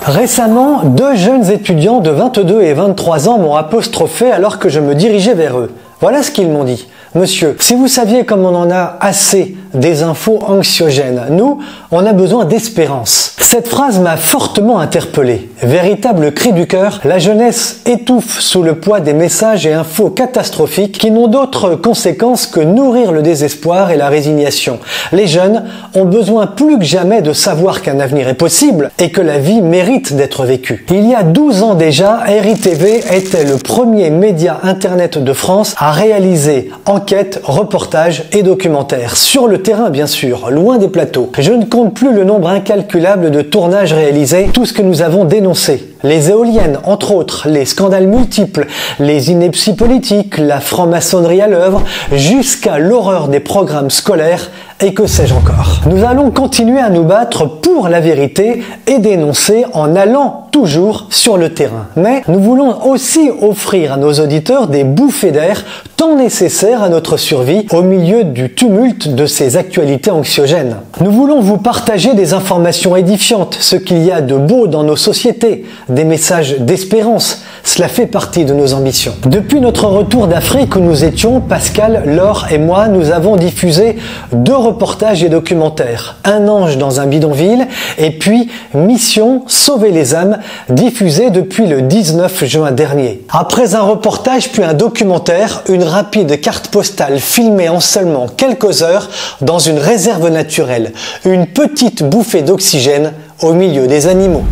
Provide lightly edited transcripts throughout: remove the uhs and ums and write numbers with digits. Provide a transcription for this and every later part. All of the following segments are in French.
Récemment, deux jeunes étudiants de 22 et 23 ans m'ont apostrophé alors que je me dirigeais vers eux. Voilà ce qu'ils m'ont dit. Monsieur, si vous saviez comme on en a assez des infos anxiogènes, nous, on a besoin d'espérance. Cette phrase m'a fortement interpellé. Véritable cri du cœur, la jeunesse étouffe sous le poids des messages et infos catastrophiques qui n'ont d'autre conséquence que nourrir le désespoir et la résignation. Les jeunes ont besoin plus que jamais de savoir qu'un avenir est possible et que la vie mérite d'être vécue. Il y a 12 ans déjà, RITV était le premier média internet de France à réaliser enquêtes, reportages et documentaires. Sur le terrain bien sûr, loin des plateaux. Je ne compte plus le nombre incalculable de tournages réalisés, tout ce que nous avons dénoncé. Les éoliennes, entre autres, les scandales multiples, les inepties politiques, la franc-maçonnerie à l'œuvre, jusqu'à l'horreur des programmes scolaires et que sais-je encore. Nous allons continuer à nous battre pour la vérité et dénoncer en allant toujours sur le terrain. Mais nous voulons aussi offrir à nos auditeurs des bouffées d'air tant nécessaires à notre survie au milieu du tumulte de ces actualités anxiogènes. Nous voulons vous partager des informations édifiantes, ce qu'il y a de beau dans nos sociétés, des messages d'espérance. Cela fait partie de nos ambitions. Depuis notre retour d'Afrique où nous étions, Pascal, Laure et moi, nous avons diffusé 2 reportages et documentaires. Un ange dans un bidonville et puis Mission Sauver les âmes, diffusé depuis le 19 juin dernier. Après un reportage puis un documentaire, une rapide carte postale filmée en seulement quelques heures dans une réserve naturelle. Une petite bouffée d'oxygène au milieu des animaux.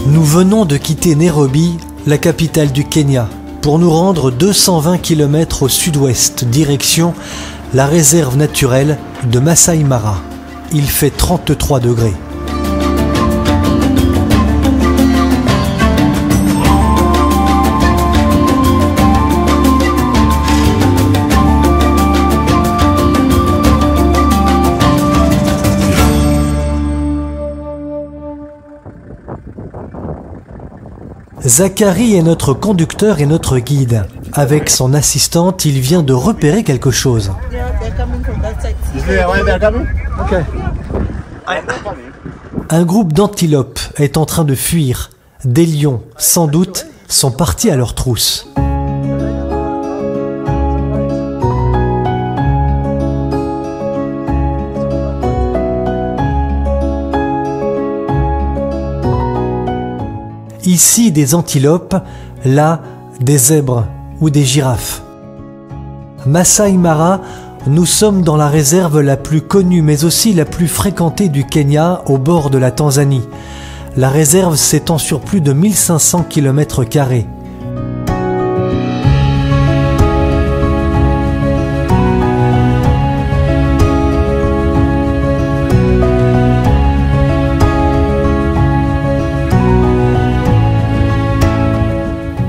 Nous venons de quitter Nairobi, la capitale du Kenya, pour nous rendre 220 km au sud-ouest, direction la réserve naturelle de Masai Mara. Il fait 33 degrés. Zachary est notre conducteur et notre guide. Avec son assistante, il vient de repérer quelque chose. Un groupe d'antilopes est en train de fuir. Des lions, sans doute, sont partis à leur trousse. Ici des antilopes, là des zèbres ou des girafes. Masai Mara, nous sommes dans la réserve la plus connue mais aussi la plus fréquentée du Kenya au bord de la Tanzanie. La réserve s'étend sur plus de 1500 km².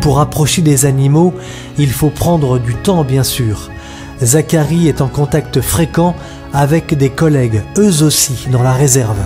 Pour approcher des animaux, il faut prendre du temps bien sûr. Zachary est en contact fréquent avec des collègues, eux aussi, dans la réserve.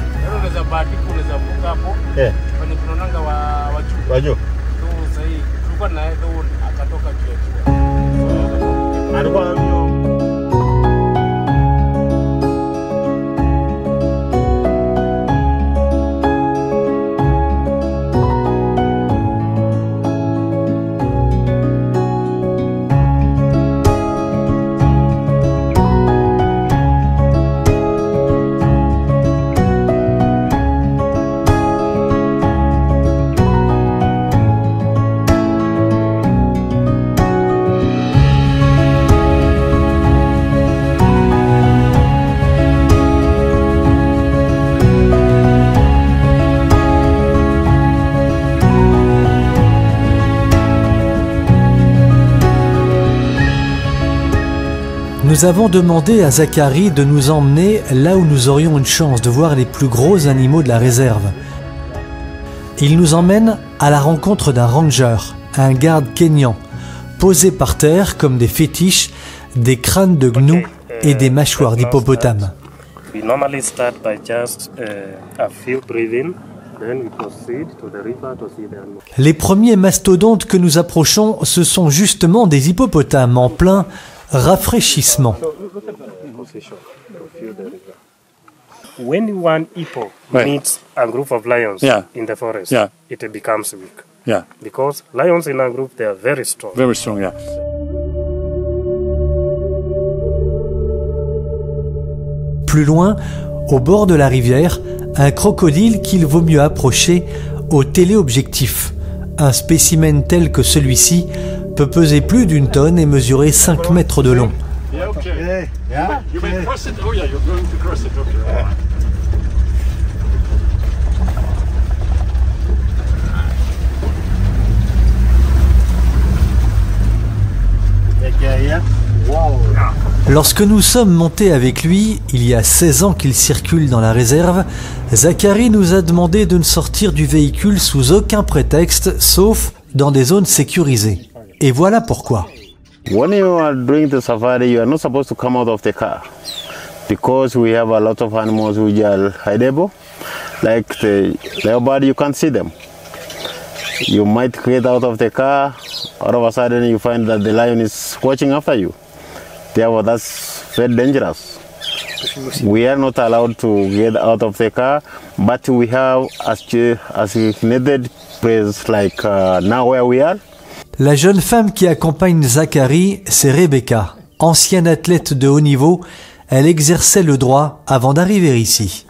Nous avons demandé à Zachary de nous emmener là où nous aurions une chance de voir les plus gros animaux de la réserve. Il nous emmène à la rencontre d'un ranger, un garde kényan, posé par terre comme des fétiches, des crânes de gnous et des mâchoires d'hippopotame. Les premiers mastodontes que nous approchons, ce sont justement des hippopotames en plein rafraîchissement. When one hippo meets a group of lions in the forest, it becomes weak. Because lions in a group, they are very strong. Very strong, yeah. Plus loin, au bord de la rivière, un crocodile qu'il vaut mieux approcher au téléobjectif. Un spécimen tel que celui-ci peut peser plus d'une tonne et mesurer 5 mètres de long. Lorsque nous sommes montés avec lui, il y a 16 ans qu'il circule dans la réserve, Zachary nous a demandé de ne sortir du véhicule sous aucun prétexte, sauf dans des zones sécurisées. Et voilà pourquoi. When you are doing the safari, you are not supposed to come out of the car because we have a lot of animals which are hideable, like the leopard. You can't see them. You might get out of the car, all of a sudden you find that the lion is watching after you. Therefore, that's very dangerous. We are not allowed to get out of the car, but we have a designated place like now where we are. La jeune femme qui accompagne Zachary, c'est Rebecca. Ancienne athlète de haut niveau, elle exerçait le droit avant d'arriver ici.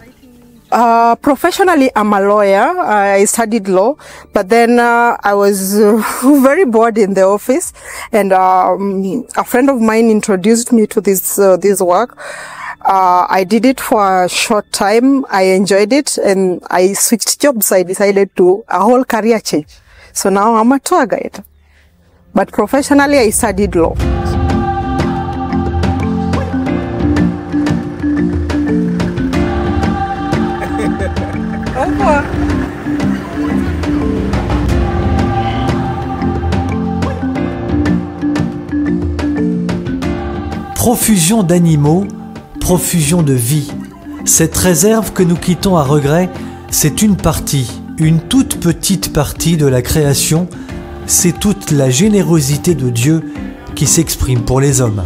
Professionally, I'm a lawyer. I studied law, but then I was very bored in the office, and a friend of mine introduced me to this work. I did it for a short time. I enjoyed it, and I switched jobs. I decided to a whole career change. So now I'm a tour guide. But professionally, I studied law. Profusion d'animaux, profusion de vie. Cette réserve que nous quittons à regret, c'est une partie, une toute petite partie de la création. C'est toute la générosité de Dieu qui s'exprime pour les hommes.